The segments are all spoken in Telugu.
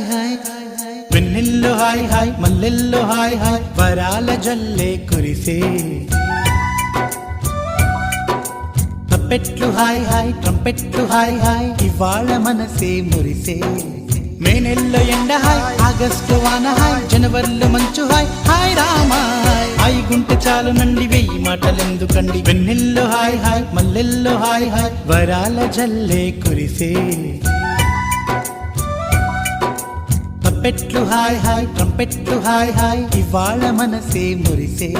హాయ్ హాయ్ వెన్నెల్లో హాయ్ హాయ్ మల్లెల్లో హాయ్ హాయ్ వరాల జల్లే కురిసే తప్పెట్లు హాయ్ హాయ్ ట్రంపెట్లు హాయ్ హాయ్ ఇవాళ మనసే మురిసే మే నెల్లో ఎండ హాయ్ ఆగస్టు వాన హాయ్ జనవరిలో మంచు హాయ్ హాయ్ రామా హాయ్ గుంటె చాలు నండి వెయ్యి మాటలెందుకండి వెన్నెల్లో హాయ్ హాయ్ మల్లెల్లో హాయ్ హాయ్ వరాల జల్లే కురిసే తప్పెట్లు హాయ్ హాయ్ ట్రంపెట్లు హాయ్ హాయ్ ఇవాళ మనసే మురిసే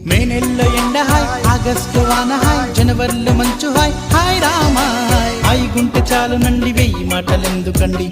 మే నెల్లో ఎండ హాయ్ ఆగస్టు వాన హాయ్ జనవరిలో మంచు హాయ్ హాయ్ రామా హాయ్ గుంటె చాలు నండి వెయ్యి మాటలెందుకండి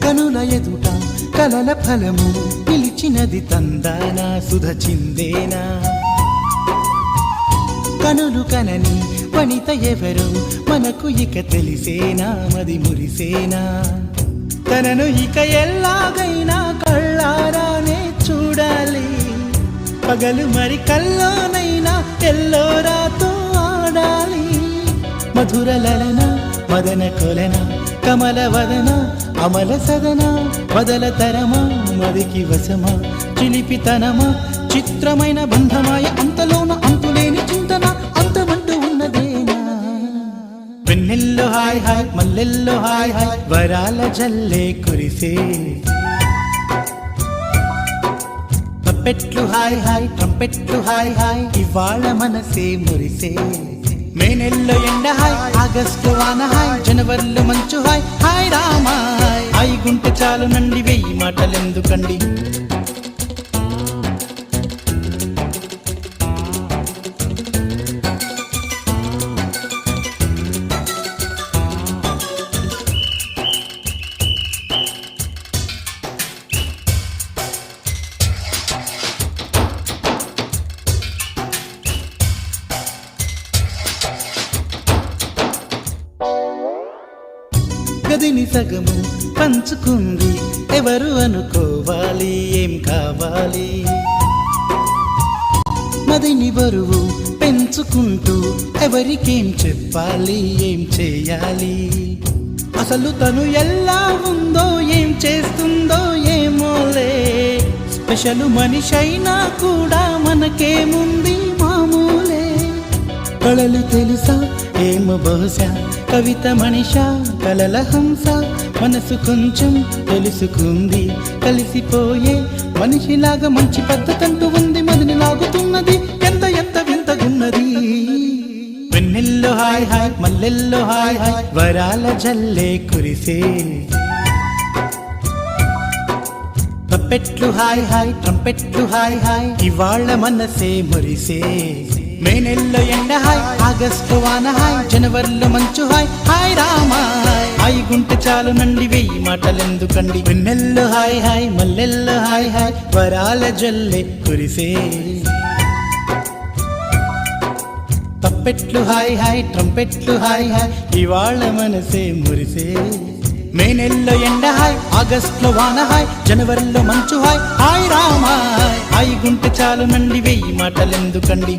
కనుల ఎదుట కలల ఫలము నిలిచినది తందానా సుధ చిందేనా కనులు కనని వనిత ఎవరు మనకు ఇక తెలిసేనా మది మురిసేనా తనను ఇక ఎల్లాగైనా కళ్ళారానే చూడాలి పగలు మరి కల్లోనైనా ఎల్లోరాతో ఆడాలి మధుర లలన మదన కొలన కమల వదన అమల సదన వదల తరమా మదికి వశమా చిలిపితనమా చిత్రమైన బంధమాయ అంతలోన అంతులేని చింతన అంతమంటూ ఉన్నదేనా వెన్నెల్లో హాయ్ హాయ్ మల్లెల్లో హాయ్ హాయ్ వరాల జల్లే కురిసే తప్పెట్లు హాయ్ హాయ్ ట్రంపెట్లు హాయ్ హాయ్ ఇవాళ మనసే మురిసే మే నెల్లో ఎండ హాయ్ ఆగస్టు వాన హాయ్ జనవరిలో మంచు హాయ్ హాయ్ రామా హాయ్ గుంటె చాలు నండి వెయ్యి మాటలెందుకండి గదిని సగము పంచుకుంది ఎవరు అనుకోవాలి ఏం కావాలి మదిని బరువు పెంచుకుంటూ ఎవరికేం చెప్పాలి ఏం చేయాలి అసలు తను ఎలా ఉందో ఏం చేస్తుందో ఏమోలే స్పెషల్ మనిషైనా కూడా మనకేముంది మామూలే కళలు తెలుసా ఏమో బహుశా కవిత మనిషా కలల హంస మనసు కొంచెం తెలుసుకుంది కలిసిపోయే మనిషిలాగా మంచి పద్ధతంటూ ఉంది మదిని లాగుతున్నది ఎంత ఎంత వింతగున్నది వెన్నెల్లో హాయ్ హాయ్ మల్లెల్లో హాయ్ హాయ్ వరాల జల్లే కురిసే తప్పెట్లు హాయ్ హాయ్ ట్రంపెట్లు హాయ్ హాయ్ ఇవాళ మనసే మురిసే మే నెల్లో ఎండ హాయ్ ఆగస్టు వాన హాయ్ జనవరిలో మంచు హాయ్ హాయ్ రామా హాయ్ గుంటె చాలు నండి వెయ్యి మాటలెందుకండి వెన్నెల్లో హాయ్ హాయ్ మల్లెల్లో హాయ్ హాయ్ వరాల జల్లే కురిసే తప్పెట్లు హాయ్ హాయ్ ట్రంపెట్లు హాయ్ హాయ్ ఇవాళ మనసే మురిసే మే నెల్లో ఎండ హాయ్ ఆగస్టులో వాన హాయ్ జనవరిలో మంచు హాయ్ హాయ్ రామా హాయ్ గుంటె చాలు నండి వెయ్యి మాటలెందుకండి